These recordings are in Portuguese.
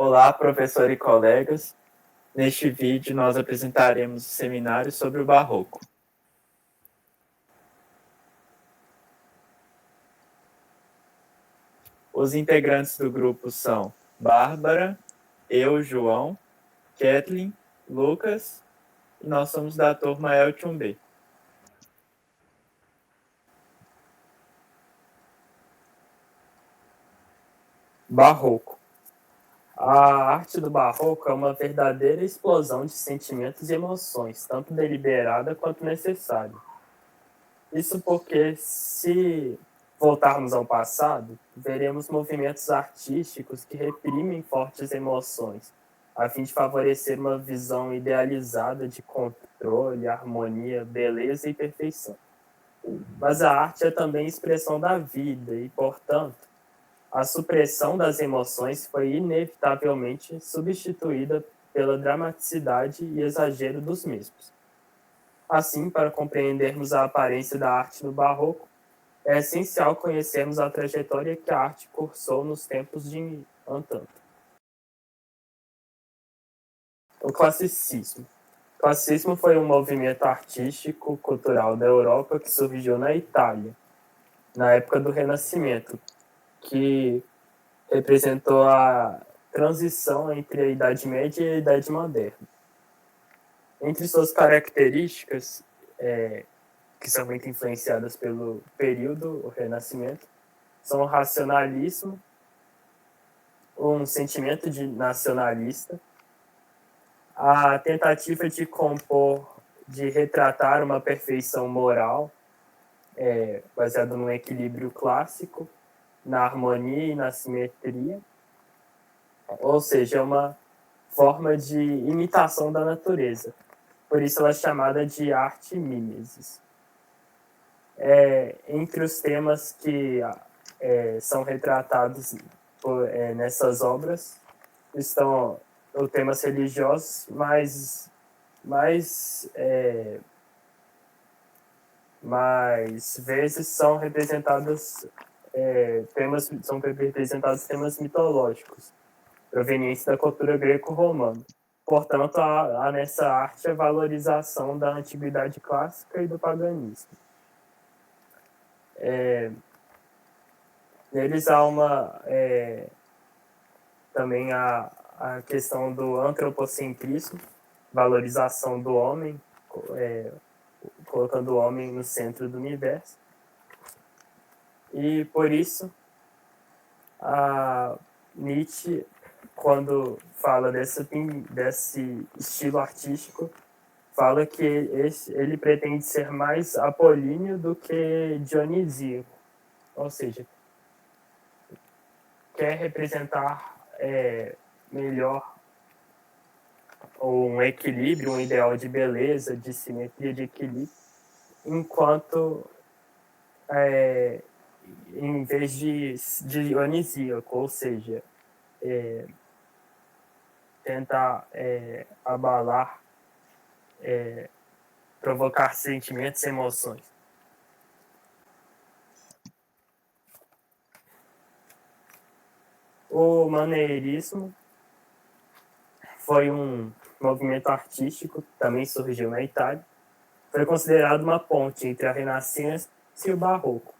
Olá, professor e colegas. Neste vídeo, nós apresentaremos o seminário sobre o Barroco. Os integrantes do grupo são Bárbara, eu, João, Kathleen, Lucas, e nós somos da turma Elton B. Barroco. A arte do Barroco é uma verdadeira explosão de sentimentos e emoções, tanto deliberada quanto necessária. Isso porque, se voltarmos ao passado, veremos movimentos artísticos que reprimem fortes emoções, a fim de favorecer uma visão idealizada de controle, harmonia, beleza e perfeição. Mas a arte é também expressão da vida e, portanto, a supressão das emoções foi inevitavelmente substituída pela dramaticidade e exagero dos mesmos. Assim, para compreendermos a aparência da arte no Barroco, é essencial conhecermos a trajetória que a arte cursou nos tempos de antanto. O classicismo. O classicismo foi um movimento artístico-cultural da Europa que surgiu na Itália, na época do Renascimento, que representou a transição entre a Idade Média e a Idade Moderna. Entre suas características, que são muito influenciadas pelo período, o Renascimento, são o racionalismo, um sentimento de nacionalista, a tentativa de compor, de retratar uma perfeição moral, baseada num equilíbrio clássico, na harmonia e na simetria, ou seja, uma forma de imitação da natureza. Por isso ela é chamada de arte mimesis. Entre os temas que são retratados nessas obras estão os temas religiosos, mais vezes são representados temas mitológicos, provenientes da cultura greco-romana. Portanto, há nessa arte a valorização da antiguidade clássica e do paganismo. Neles há também a questão do antropocentrismo, valorização do homem, colocando o homem no centro do universo. E por isso, a Nietzsche, quando fala desse estilo artístico, fala que ele pretende ser mais apolíneo do que dionisíaco, ou seja, quer representar melhor um equilíbrio, um ideal de beleza, de simetria, de equilíbrio, enquanto em vez de dionisíaco, ou seja, tentar abalar, provocar sentimentos e emoções. O maneirismo foi um movimento artístico, também surgiu na Itália. Foi considerado uma ponte entre a Renascença e o Barroco.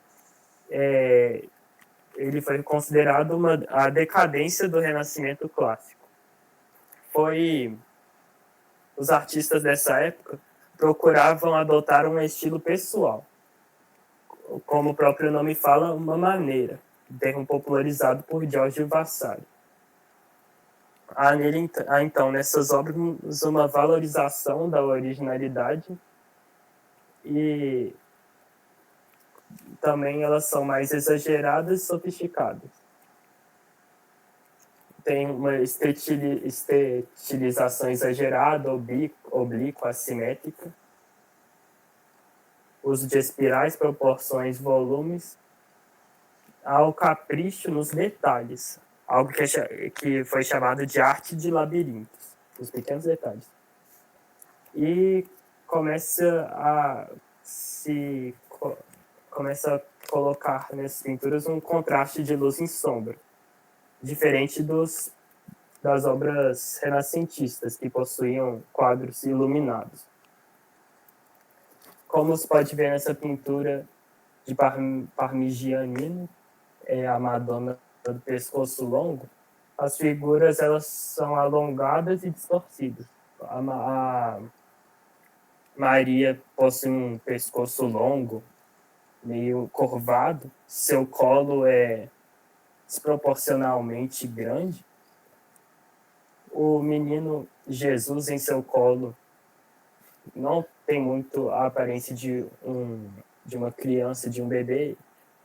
Ele foi considerado a decadência do Renascimento clássico. Os artistas dessa época procuravam adotar um estilo pessoal, como o próprio nome fala, uma maneira, termo popularizado por Giorgio Vasari. Há então, nessas obras, uma valorização da originalidade e também elas são mais exageradas e sofisticadas. Tem uma estilização exagerada, oblíqua, assimétrica, uso de espirais, proporções, volumes, ao capricho nos detalhes, algo que foi chamado de arte de labirintos, os pequenos detalhes. E começa a colocar nessas pinturas um contraste de luz e sombra, diferente dos das obras renascentistas, que possuíam quadros iluminados. Como se pode ver nessa pintura de Parmigianino, a Madonna do pescoço longo, as figuras elas são alongadas e distorcidas. A Maria possui um pescoço longo, meio curvado, seu colo é desproporcionalmente grande. O menino Jesus em seu colo não tem muito a aparência de uma criança, de um bebê,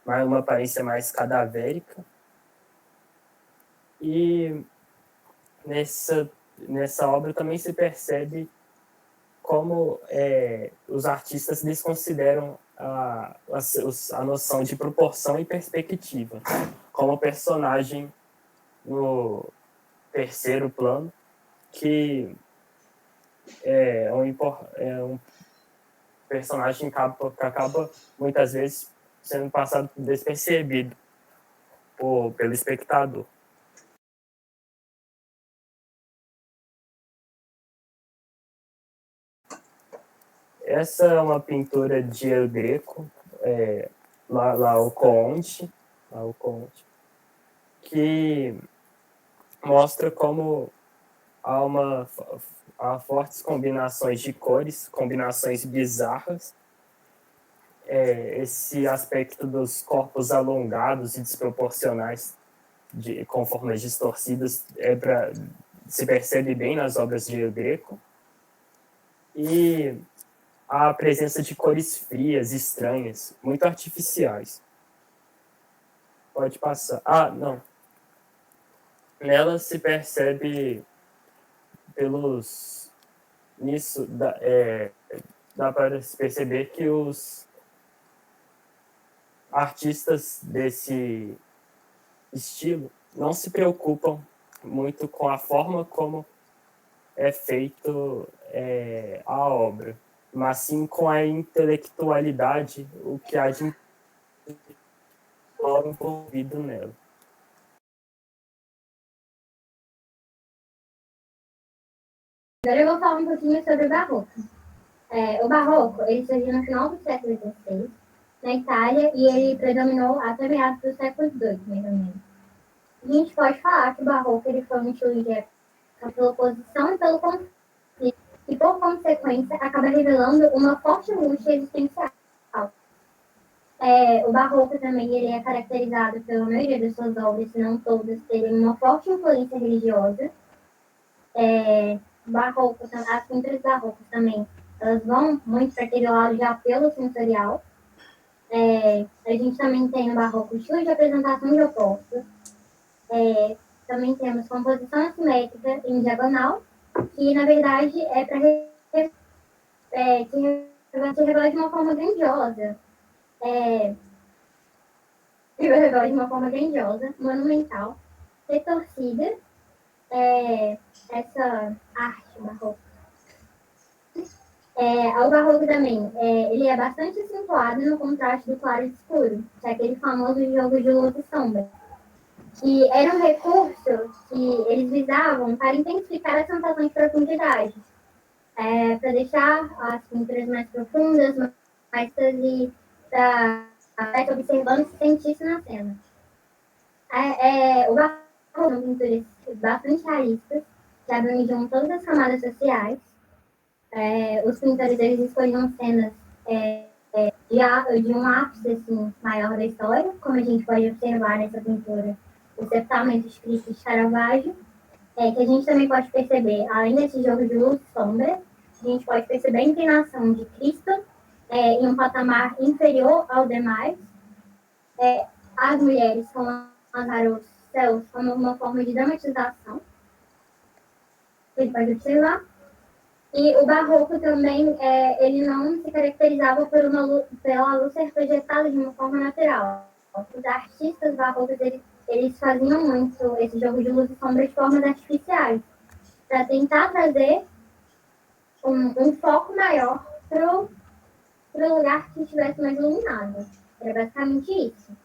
mas uma aparência mais cadavérica. E nessa obra também se percebe como os artistas desconsideram a noção de proporção e perspectiva. Como o personagem no terceiro plano, que é um personagem que acaba muitas vezes sendo passado despercebido pelo espectador. Essa é uma pintura de El Greco, Laocoonte, que mostra como há fortes combinações de cores, combinações bizarras. Esse aspecto dos corpos alongados e desproporcionais, com formas distorcidas, se percebe bem nas obras de El Greco. E a presença de cores frias, estranhas, muito artificiais. Pode passar. Não. Nela se percebe dá para se perceber que os artistas desse estilo não se preocupam muito com a forma como é feito a obra, mas sim com a intelectualidade, o que há de envolvido nela. Agora eu vou falar um pouquinho sobre o Barroco. O Barroco ele surgiu no final do século XVI, na Itália, e ele predominou até meados do século XVIII, mais ou menos. A gente pode falar que o Barroco ele foi um estilo de época pela oposição e pelo conflito, e por consequência acaba revelando uma forte angústia existencial. O Barroco também ele é caracterizado pela maioria das suas obras, se não todas, terem uma forte influência religiosa. As pinturas barrocas também, elas vão muito para aquele lado de apelo sensorial. A gente também tem no barroco estilo de apresentação de opostos. Também temos composição assimétrica em diagonal, que na verdade é para te revelar de uma forma grandiosa. De uma forma grandiosa, monumental, retorcida, essa arte barroca. O barroco também, ele é bastante acentuado no contraste do claro e do escuro, que é aquele famoso jogo de luz e sombra, que era um recurso que eles visavam para intensificar a sensação de profundidade, para deixar as pinturas mais profundas, mais e para observando e se sentisse na cena. O barroco são pinturas bastante realistas, que abrangiam todas as camadas sociais. Os pintores eles escolhiam cenas de um ápice assim, maior da história, como a gente pode observar nessa pintura, o sepultamento de Cristo de Caravaggio, que a gente também pode perceber, além desse jogo de luz e sombra, a gente pode perceber a inclinação de Cristo em um patamar inferior ao demais, as mulheres com os céus como uma forma de dramatização, que a gente pode observar. E o barroco também, ele não se caracterizava pela luz ser projetada de uma forma natural. Os artistas barrocos, eles faziam muito esse jogo de luz e sombra de formas artificiais, para tentar trazer um foco maior para o lugar que estivesse mais iluminado. Era basicamente isso.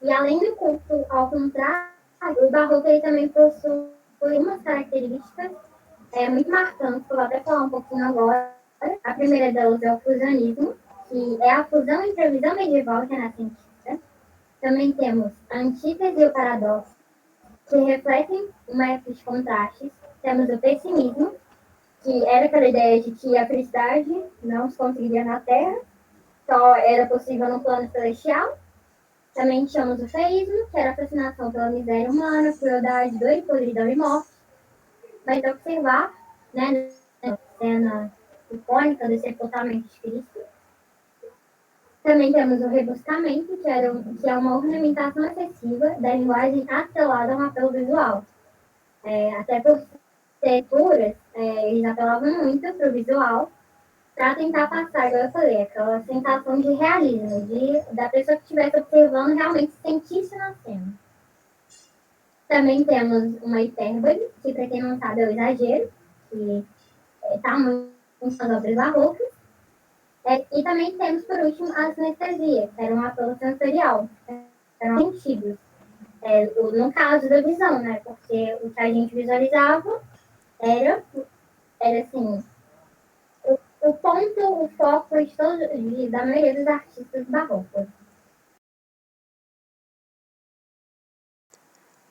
E além do culto ao contrário, o barroco ele também possui por umas características muito marcantes, que eu vou até falar um pouquinho agora. A primeira delas é o fusionismo, que é a fusão entre a visão medieval e renascentista. Também temos a antítese e o paradoxo, que refletem uma época de contrastes. Temos o pessimismo, que era aquela ideia de que a felicidade não se conseguiria na Terra, só era possível no plano celestial. Também tínhamos o feísmo, que era a fascinação pela miséria humana, crueldade, dor e podridão e morte. Mas observar, né, na cena icônica do sepultamento de Cristo. Também temos o rebuscamento, que é uma ornamentação excessiva da linguagem atrelada a um apelo visual. Até por ser puras, eles apelavam muito para o visual, para tentar passar, igual eu falei, aquela sensação de realismo, da pessoa que estivesse observando realmente sentisse na cena. Também temos uma hipérbole, que para quem não sabe é o exagero, que está muito nas obras barrocas. E também temos, por último, a sinestesia, que era um apelo sensorial, eram sentidos. No caso da visão, né? Porque o que a gente visualizava era assim, o ponto, o foco da maioria dos artistas barrocos.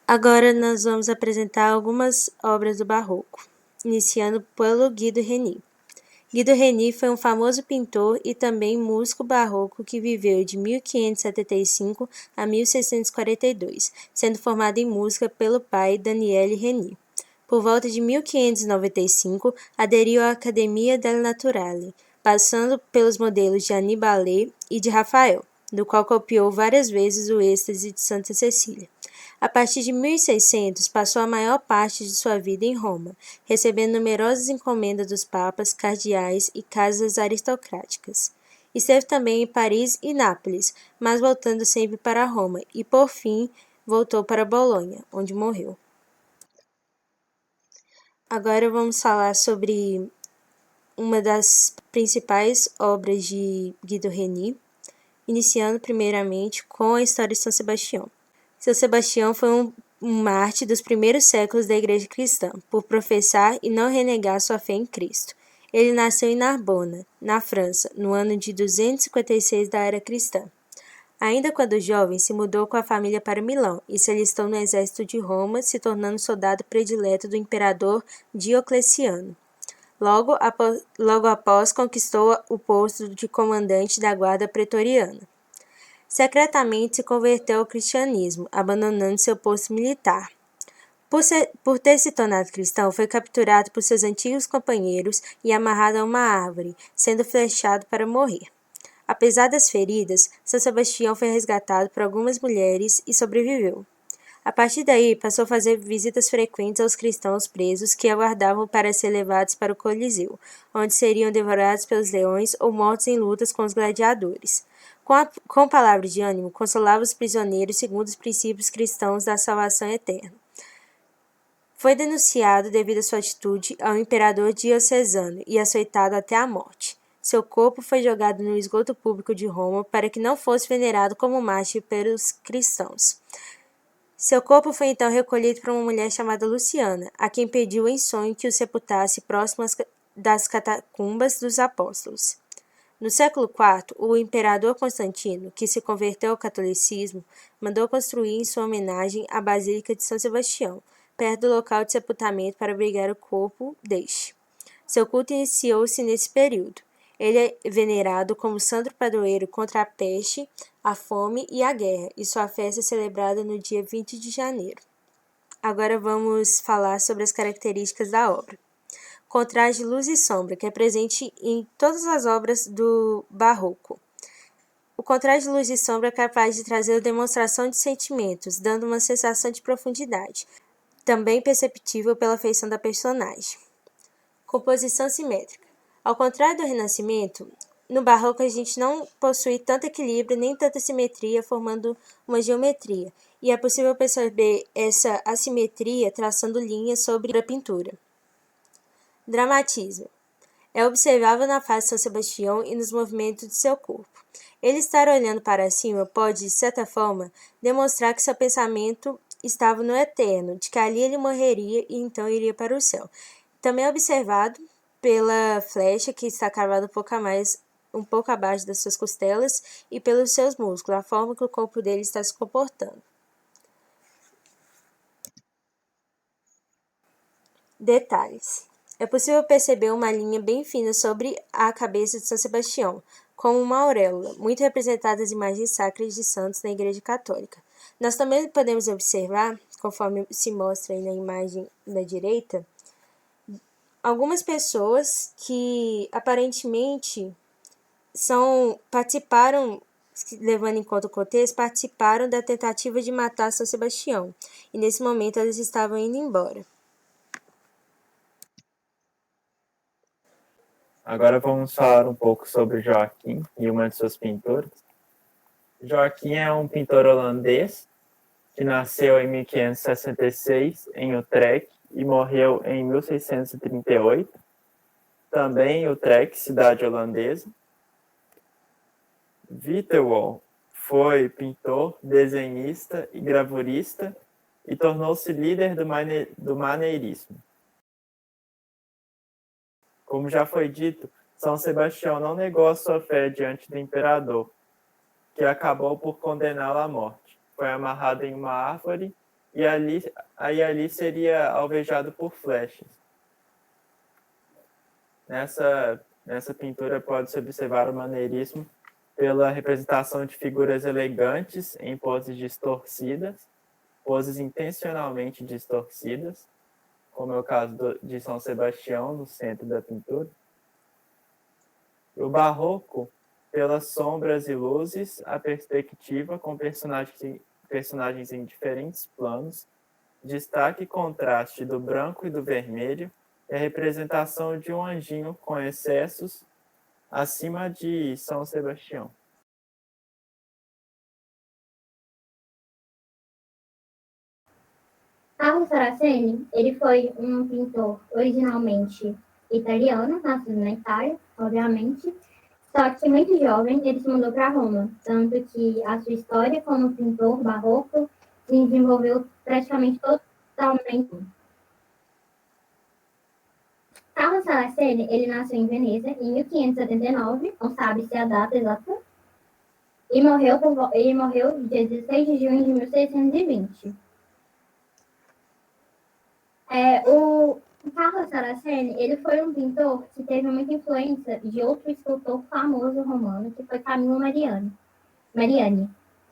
Agora nós vamos apresentar algumas obras do Barroco, iniciando pelo Guido Reni. Guido Reni foi um famoso pintor e também músico barroco que viveu de 1575 a 1642, sendo formado em música pelo pai Daniele Reni. Por volta de 1595, aderiu à Academia del Naturale, passando pelos modelos de Annibale e de Rafael, do qual copiou várias vezes o êxtase de Santa Cecília. A partir de 1600, passou a maior parte de sua vida em Roma, recebendo numerosas encomendas dos papas, cardeais e casas aristocráticas. Esteve também em Paris e Nápoles, mas voltando sempre para Roma e, por fim, voltou para Bolonha, onde morreu. Agora vamos falar sobre uma das principais obras de Guido Reni, iniciando primeiramente com a história de São Sebastião. São Sebastião foi um mártir dos primeiros séculos da Igreja Cristã, por professar e não renegar sua fé em Cristo. Ele nasceu em Narbona, na França, no ano de 256 da Era Cristã. Ainda quando jovem, se mudou com a família para Milão e se alistou no exército de Roma, se tornando soldado predileto do imperador Diocleciano. Logo após, conquistou o posto de comandante da guarda pretoriana. Secretamente se converteu ao cristianismo, abandonando seu posto militar. Por ter se tornado cristão, foi capturado por seus antigos companheiros e amarrado a uma árvore, sendo flechado para morrer. Apesar das feridas, São Sebastião foi resgatado por algumas mulheres e sobreviveu. A partir daí, passou a fazer visitas frequentes aos cristãos presos que aguardavam para ser levados para o Coliseu, onde seriam devorados pelos leões ou mortos em lutas com os gladiadores. Com palavras de ânimo, consolava os prisioneiros segundo os princípios cristãos da salvação eterna. Foi denunciado devido à sua atitude ao imperador Diocesano e açoitado até a morte. Seu corpo foi jogado no esgoto público de Roma para que não fosse venerado como mártir pelos cristãos. Seu corpo foi então recolhido por uma mulher chamada Luciana, a quem pediu em sonho que o sepultasse próximo das catacumbas dos apóstolos. No século IV, o imperador Constantino, que se converteu ao catolicismo, mandou construir em sua homenagem a Basílica de São Sebastião, perto do local de sepultamento para abrigar o corpo deste. Seu culto iniciou-se nesse período. Ele é venerado como santo padroeiro contra a peste, a fome e a guerra, e sua festa é celebrada no dia 20 de janeiro. Agora vamos falar sobre as características da obra. Contraste luz e sombra, que é presente em todas as obras do Barroco. O contraste de luz e sombra é capaz de trazer a demonstração de sentimentos, dando uma sensação de profundidade, também perceptível pela feição da personagem. Composição simétrica. Ao contrário do Renascimento, no Barroco a gente não possui tanto equilíbrio nem tanta simetria formando uma geometria, e é possível perceber essa assimetria traçando linhas sobre a pintura. Dramatismo. É observável na face de São Sebastião e nos movimentos de seu corpo. Ele estar olhando para cima pode, de certa forma, demonstrar que seu pensamento estava no eterno, de que ali ele morreria e então iria para o céu. Também é observado pela flecha que está cravada um pouco abaixo das suas costelas e pelos seus músculos, a forma que o corpo dele está se comportando. Detalhes. É possível perceber uma linha bem fina sobre a cabeça de São Sebastião, como uma auréola, muito representada nas imagens sacras de santos na Igreja Católica. Nós também podemos observar, conforme se mostra aí na imagem da direita, algumas pessoas que aparentemente participaram, levando em conta o contexto, participaram da tentativa de matar São Sebastião, e nesse momento eles estavam indo embora. Agora vamos falar um pouco sobre Joaquim e uma de suas pinturas. Joaquim é um pintor holandês que nasceu em 1566 em Utrecht e morreu em 1638, também em Utrecht, cidade holandesa. Wittewohl foi pintor, desenhista e gravurista e tornou-se líder do maneirismo. Como já foi dito, São Sebastião não negou a sua fé diante do imperador, que acabou por condená-lo à morte. Foi amarrado em uma árvore e ali seria alvejado por flechas. Nessa pintura pode-se observar o maneirismo pela representação de figuras elegantes em poses distorcidas, poses intencionalmente distorcidas, como é o caso de São Sebastião, no centro da pintura. O barroco, pelas sombras e luzes, a perspectiva com personagens em diferentes planos, destaque e contraste do branco e do vermelho, e a representação de um anjinho com excessos acima de São Sebastião. Carlo Saraceni, ele foi um pintor originalmente italiano, nascido na Itália, obviamente, só que muito jovem ele se mudou para Roma, tanto que a sua história como pintor barroco se desenvolveu praticamente totalmente. Carlo Saraceni, ele nasceu em Veneza em 1579, não sabe-se a data exata, e morreu dia 16 de junho de 1620. O Carlo Saraceni, ele foi um pintor que teve muita influência de outro escultor famoso romano, que foi Camillo Mariani,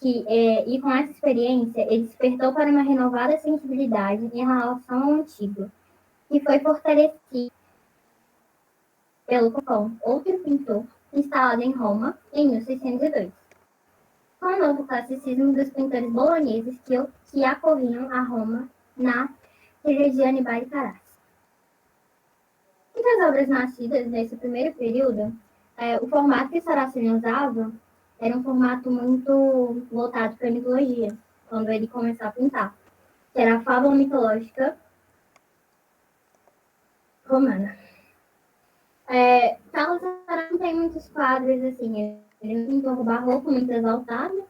e com essa experiência, ele despertou para uma renovada sensibilidade em relação ao antigo, que foi fortalecido pelo Coppon, outro pintor instalado em Roma em 1602, com o novo classicismo dos pintores boloneses que acorriam a Roma na Reggiani Bari-Carracci. Entre as obras nascidas nesse primeiro período, o formato que Saraceni usava era um formato muito voltado para a mitologia, quando ele começou a pintar, que era a fábula mitológica romana. Carlos Saraceni tem muitos quadros, assim, ele é um pintor barroco muito exaltado,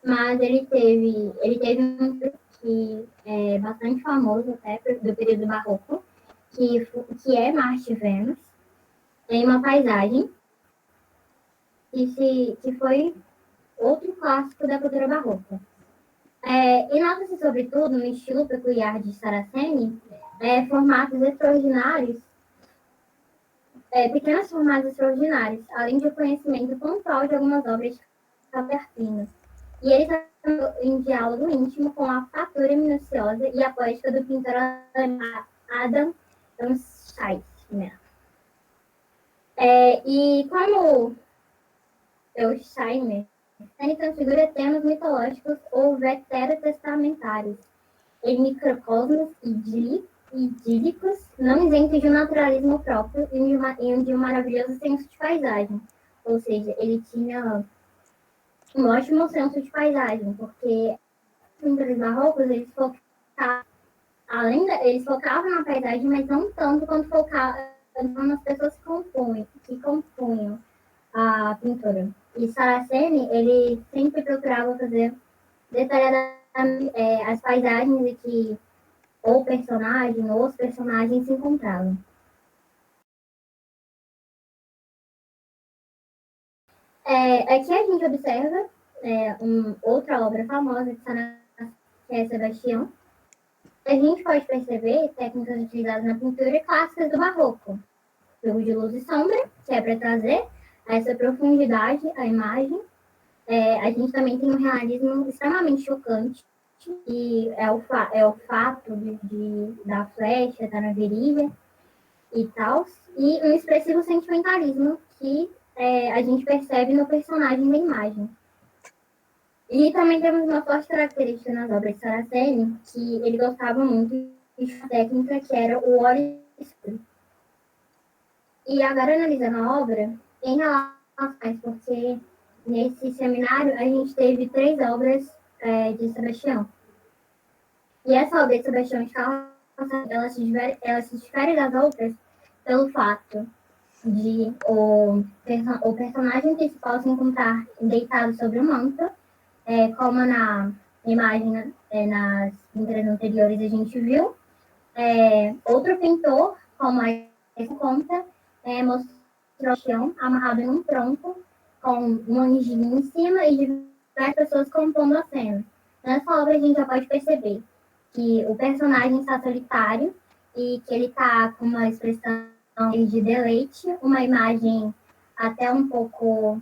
mas ele teve um que é bastante famoso até do período barroco, que é Marte Vênus, em uma paisagem que foi outro clássico da cultura barroca. E nota-se, sobretudo, no estilo peculiar de Saraceni, formatos extraordinários, pequenos formatos extraordinários, além de o conhecimento pontual de algumas obras de Capertino. E ele está em diálogo íntimo com a fatura minuciosa e a poética do pintor Adam Scheiner. E como Scheiner, ele transfigura temas mitológicos ou veterotestamentários em microcosmos idílicos, não isentos de um naturalismo próprio e de um maravilhoso senso de paisagem. Ou seja, ele tinha um ótimo senso de paisagem, porque os pintores barrocos, eles focavam na paisagem, mas não tanto quanto focavam nas pessoas que compunham a pintura. E Saraceni, ele sempre procurava fazer detalhadamente as paisagens em que o personagem ou os personagens se encontravam. Aqui a gente observa outra obra famosa de Sanaá, que é Sebastião. A gente pode perceber técnicas utilizadas na pintura clássicas do Barroco. Jogo de luz e sombra, que é para trazer essa profundidade à imagem. A gente também tem um realismo extremamente chocante, que é o fato da flecha estar na virilha e tal, e um expressivo sentimentalismo que a gente percebe no personagem da imagem. E também temos uma forte característica nas obras de Saraceni, que ele gostava muito de uma técnica que era o óleo escuro. E agora, analisando a obra, em relação, porque nesse seminário a gente teve 3 obras de Sebastião. E essa obra de Sebastião de Carlos, ela se difere das outras pelo fato de o personagem principal se encontrar deitado sobre o manto, como na imagem, nas pinturas anteriores a gente viu. Outro pintor, como a conta, mostrou o chão amarrado num tronco, com um anjinho em cima e diversas pessoas compondo a cena. Nessa obra a gente já pode perceber que o personagem está solitário e que ele está com uma expressão de deleite, uma imagem até um pouco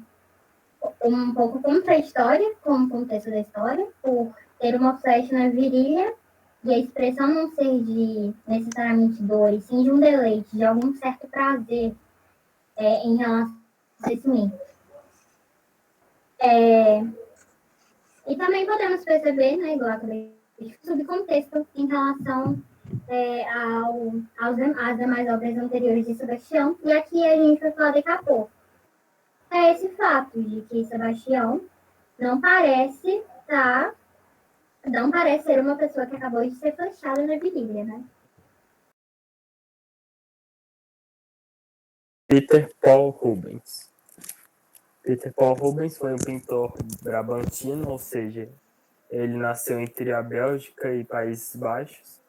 contraditória com o contexto da história, por ter uma flecha na virilha e a expressão não ser de necessariamente dor, e sim de um deleite, de algum certo prazer em relação ao acontecimento. E também podemos perceber, né, igual a subcontexto em relação às demais obras anteriores de Sebastião, e aqui a gente vai falar daqui a pouco. É esse fato de que Sebastião não parece ser uma pessoa que acabou de ser flechada na virilha, né? Peter Paul Rubens. Peter Paul Rubens foi um pintor brabantino, ou seja, ele nasceu entre a Bélgica e Países Baixos,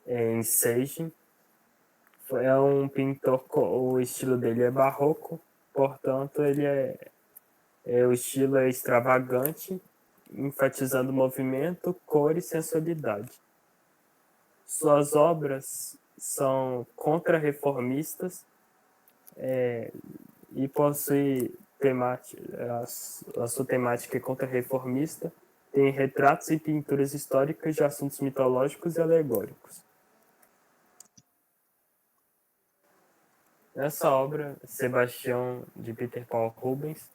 em Segen. É um pintor, o estilo dele é barroco, portanto, o estilo é extravagante, enfatizando movimento, cor e sensualidade. Suas obras são contra-reformistas e possui a sua temática é contra-reformista, tem retratos e pinturas históricas de assuntos mitológicos e alegóricos. Nessa obra, Sebastião, de Peter Paul Rubens,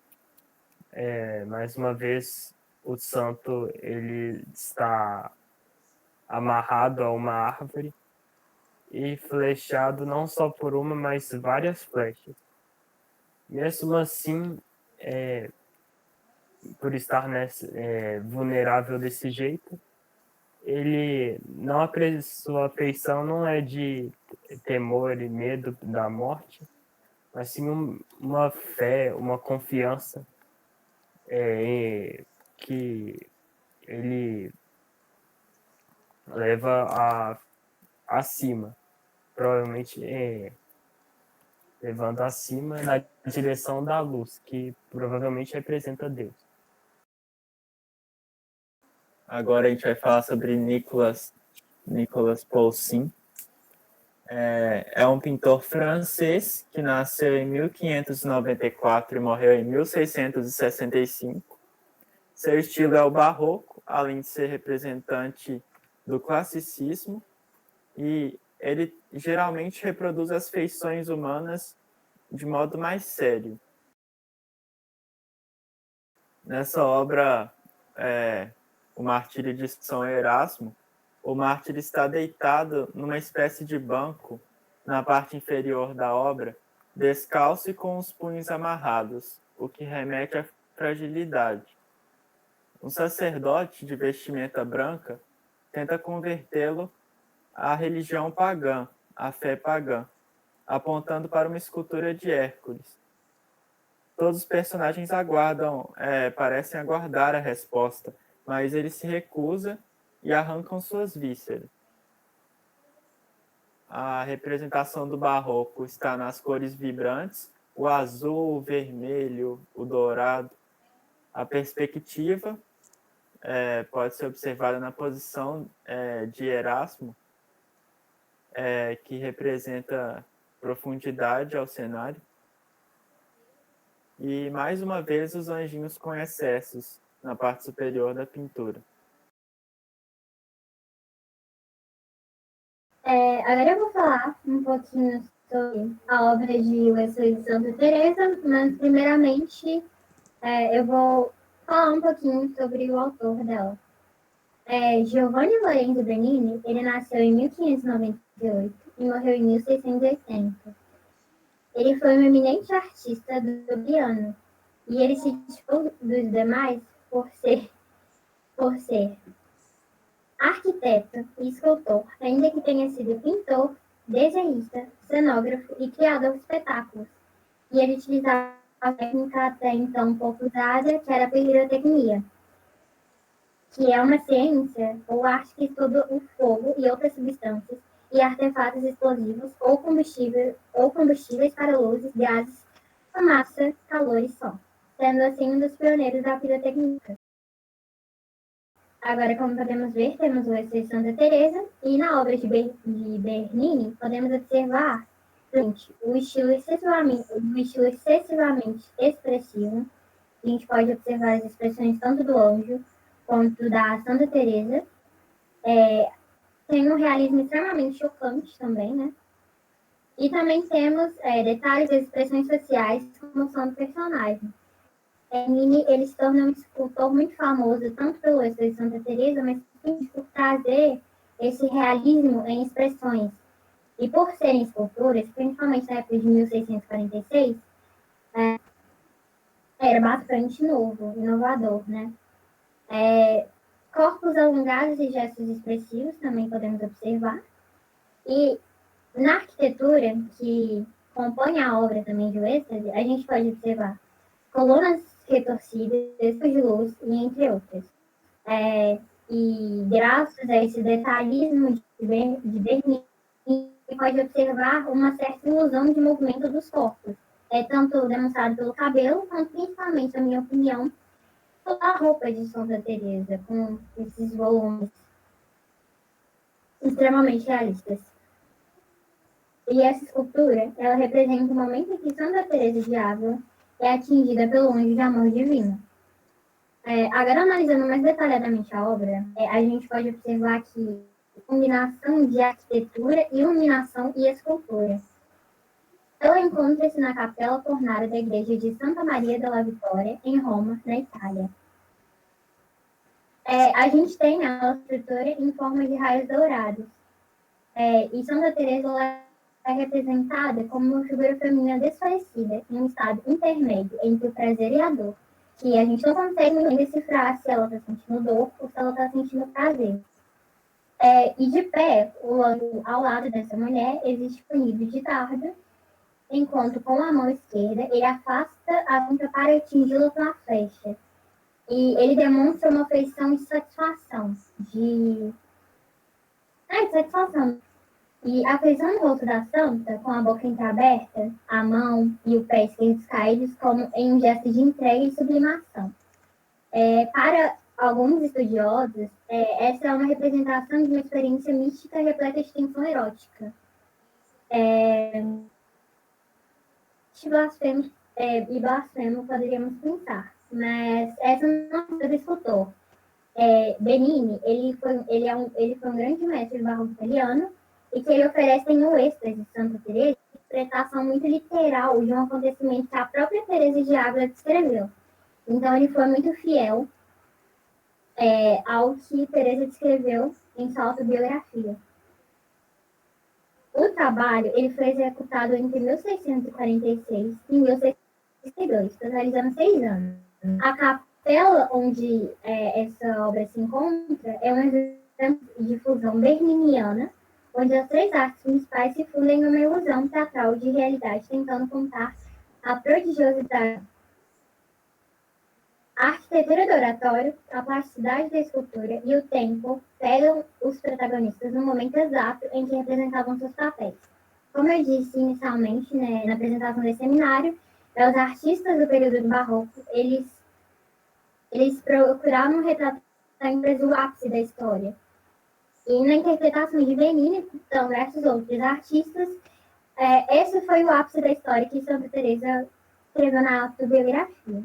mais uma vez, o santo ele está amarrado a uma árvore e flechado não só por uma, mas várias flechas. Mesmo assim, por estar vulnerável desse jeito, sua afeição não é de temor e medo da morte, mas sim uma fé, uma confiança que ele leva acima, provavelmente levando acima na direção da luz, que provavelmente representa Deus. Agora a gente vai falar sobre Nicolas Poussin. É um pintor francês que nasceu em 1594 e morreu em 1665. Seu estilo é o barroco, além de ser representante do classicismo, e ele geralmente reproduz as feições humanas de modo mais sério. Nessa obra, O Martírio de São Erasmo, o mártir está deitado numa espécie de banco na parte inferior da obra, descalço e com os punhos amarrados, o que remete à fragilidade. Um sacerdote de vestimenta branca tenta convertê-lo à religião pagã, à fé pagã, apontando para uma escultura de Hércules. Todos os personagens parecem aguardar a resposta, mas ele se recusa e arrancam suas vísceras. A representação do barroco está nas cores vibrantes, o azul, o vermelho, o dourado. A perspectiva pode ser observada na posição de Erasmo, que representa profundidade ao cenário. E, mais uma vez, os anjinhos com excessos na parte superior da pintura. Agora eu vou falar um pouquinho sobre a obra de Wesley de Santa Teresa, mas primeiramente eu vou falar um pouquinho sobre o autor dela. Giovanni Lorenzo Bernini, ele nasceu em 1598 e morreu em 1680. Ele foi um eminente artista do piano e ele se distinguiu dos demais por ser arquiteto e escultor, ainda que tenha sido pintor, desenhista, cenógrafo e criador de espetáculos. E ele utilizava a técnica até então pouco usada, que era a pirotecnia, que é uma ciência ou arte que estuda o fogo e outras substâncias e artefatos explosivos ou combustíveis para luzes, gases, fumaça, calor e som, sendo assim um dos pioneiros da pirotecnia. Agora, como podemos ver, temos o Wesley de Santa Teresa e na obra de Bernini podemos observar o estilo excessivamente expressivo. A gente pode observar as expressões tanto do anjo quanto da Santa Teresa. Tem um realismo extremamente chocante também, né? E também temos detalhes das expressões sociais como são do personagem. Bernini, ele se torna um escultor muito famoso, tanto pelo Wesley de Santa Teresa, mas também por trazer esse realismo em expressões. E por serem esculturas, principalmente na época de 1646, era bastante novo, inovador, né? Corpos alongados e gestos expressivos também podemos observar. E na arquitetura, que compõe a obra também de Wesley, a gente pode observar colunas retorcidas, de luz e entre outras. E graças a esse detalhismo de Bernini, pode observar uma certa ilusão de movimento dos corpos, tanto demonstrado pelo cabelo, quanto principalmente, na minha opinião, toda a roupa de Santa Teresa, com esses volumes extremamente realistas. E essa escultura, ela representa o momento em que Santa Teresa de Ávila é atingida pelo anjo de amor divino. Agora, analisando mais detalhadamente a obra, a gente pode observar que combinação de arquitetura, iluminação e escultura. Ela encontra-se na capela tornada da igreja de Santa Maria della Vittoria, em Roma, na Itália. A gente tem a estrutura em forma de raios dourados. E Santa Teresa é representada como uma figura feminina desfalecida, em um estado intermédio entre o prazer e a dor, que a gente não consegue muito decifrar se ela está sentindo dor ou se ela está sentindo prazer. E de pé, ao lado dessa mulher, existe o nido de dardo, enquanto com a mão esquerda ele afasta a ponta para atingi-la com a flecha. E ele demonstra uma feição de satisfação, de satisfação. E a feição do rosto da santa, com a boca entreaberta, a mão e o pé esquerdos caídos, como em um gesto de entrega e sublimação. Para alguns estudiosos, essa é uma representação de uma experiência mística repleta de tensão erótica. Blasfemo poderíamos pensar, mas essa não é do escultor. Bernini, ele foi um grande mestre do barroco italiano e que ele oferece em O Êxtase de Santa Teresa interpretação muito literal de um acontecimento que a própria Teresa de Ávila descreveu. Então ele foi muito fiel ao que Teresa descreveu em sua autobiografia. O trabalho ele foi executado entre 1646 e 1662, totalizando 6 anos. A capela onde essa obra se encontra é um exemplo de fusão berniniana, onde as 3 artes principais se fundem numa ilusão teatral de realidade, tentando contar a prodigiosidade. A arquitetura do oratório, a plasticidade da escultura e o tempo pegam os protagonistas no momento exato em que representavam seus papéis. Como eu disse inicialmente, né, na apresentação desse seminário, os artistas do período do Barroco, eles procuravam retratar o ápice da história. E na interpretação de Bernini, então, versus outros artistas, esse foi o ápice da história que Santa Teresa escreveu na autobiografia.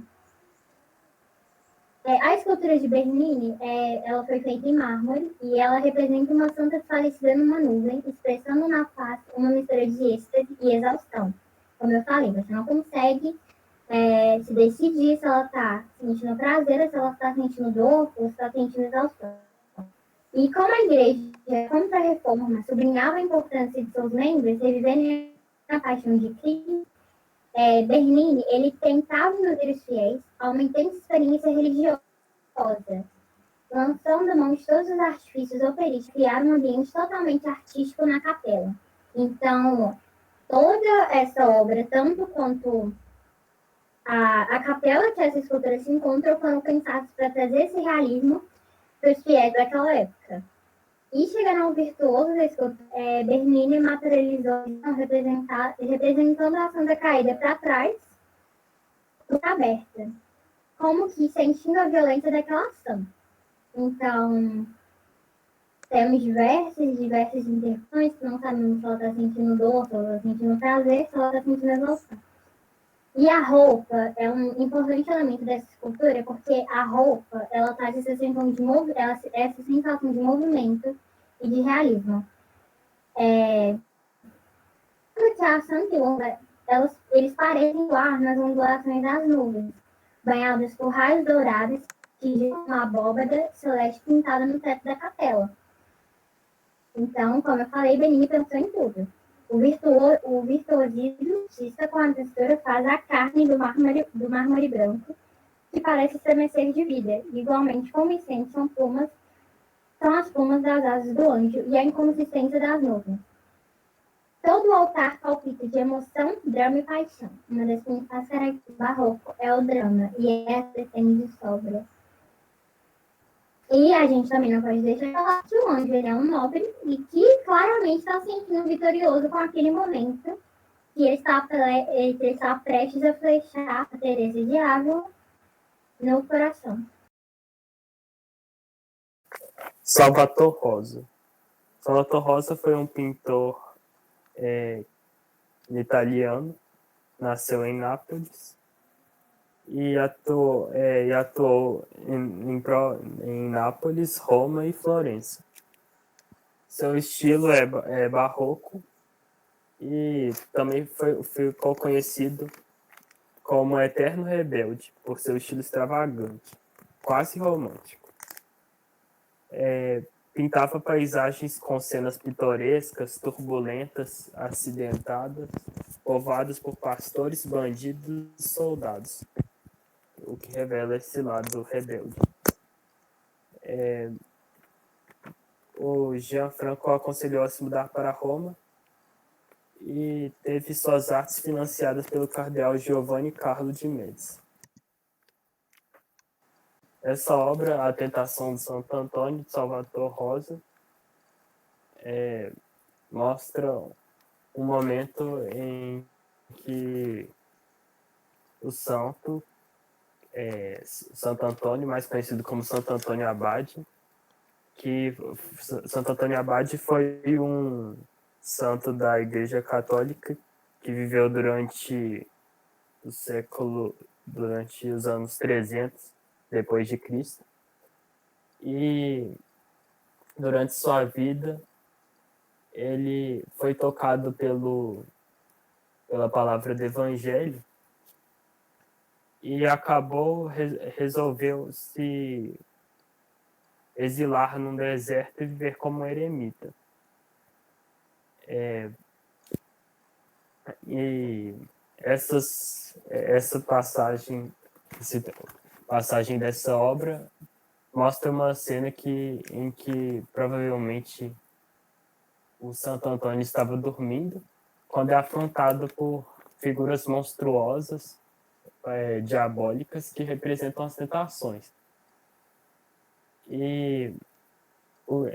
A escultura de Bernini, ela foi feita em mármore e ela representa uma santa desfalecida numa nuvem, expressando na face uma mistura de êxtase e exaustão. Como eu falei, você não consegue se decidir se ela está sentindo prazer, se ela está sentindo dor ou se está sentindo exaustão. E como a igreja, contra a reforma, sublinhava a importância de seus membros reviverem a paixão de Cristo, Bernini, ele tentava induzir os fiéis a uma intensa experiência religiosa, lançando mão de todos os artifícios operísticos, criar um ambiente totalmente artístico na capela. Então, toda essa obra, tanto quanto a capela que essa escultura se encontra, foram pensadas para trazer esse realismo para os fiéis daquela época. E chegando ao virtuoso da escultura, Bernini materializou representando a santa caída para trás, aberta, como que sentindo a violência daquela ação. Então, temos diversas interpretações, que não sabemos se ela está sentindo dor, se ela está sentindo prazer, se ela está sentindo emoção. E a roupa é um importante elemento dessa escultura, porque a roupa, ela traz essa sensação de movimento e de realismo. Porque a Santa e Onda, eles parecem voar nas ondulações das nuvens, banhados por raios dourados que geram uma abóbada celeste pintada no teto da capela. Então, como eu falei, Bernini pensou em tudo. O virtuosismo artista com a textura faz a carne do mármore branco, que parece estremecer de vida. Igualmente convincentes são as plumas das asas do anjo e a inconsistência das nuvens. Todo o altar palpita de emoção, drama e paixão. Uma das principais características do barroco é o drama, e essa depende de sobra. E a gente também não pode deixar de falar que o anjo ele é um nobre e que claramente está se sentindo vitorioso com aquele momento que ele está prestes a flechar a Teresa de Ávila no coração. Salvator Rosa. Salvator Rosa foi um pintor italiano, nasceu em Nápoles e atuou em Nápoles, Roma e Florença. Seu estilo é barroco e também ficou conhecido como Eterno Rebelde, por seu estilo extravagante, quase romântico. Pintava paisagens com cenas pitorescas, turbulentas, acidentadas, povoadas por pastores, bandidos e soldados, o que revela esse lado rebelde. O Gianfranco aconselhou a se mudar para Roma e teve suas artes financiadas pelo cardeal Giovanni Carlo de Médici. Essa obra, A Tentação de Santo Antônio, de Salvator Rosa, mostra um momento em que o santo, Santo Antônio, mais conhecido como Santo Antônio Abade, que Santo Antônio Abade foi um santo da Igreja Católica que viveu durante os anos 300 depois de Cristo, e durante sua vida ele foi tocado pela palavra do Evangelho e resolveu se exilar num deserto e viver como um eremita. E essa passagem dessa obra mostra uma cena em que provavelmente o Santo Antônio estava dormindo quando é afrontado por figuras monstruosas, diabólicas que representam as tentações. E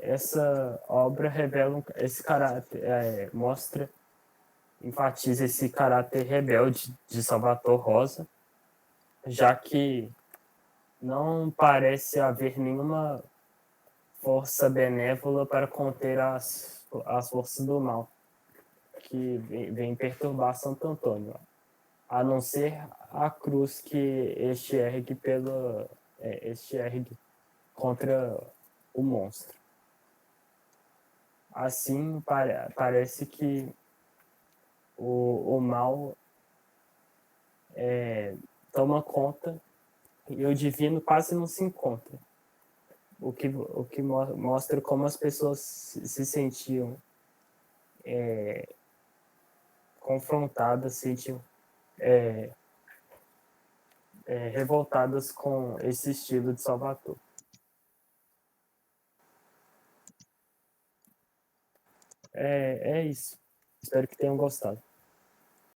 essa obra revela esse caráter, enfatiza esse caráter rebelde de Salvator Rosa, já que não parece haver nenhuma força benévola para conter as forças do mal que vem perturbar Santo Antônio, a não ser a cruz que este ergue contra o monstro. Assim, parece que o mal toma conta e o divino quase não se encontra. O que mostra como as pessoas se sentiam confrontadas, se sentiam revoltadas com esse estilo de Salvator. É isso. Espero que tenham gostado.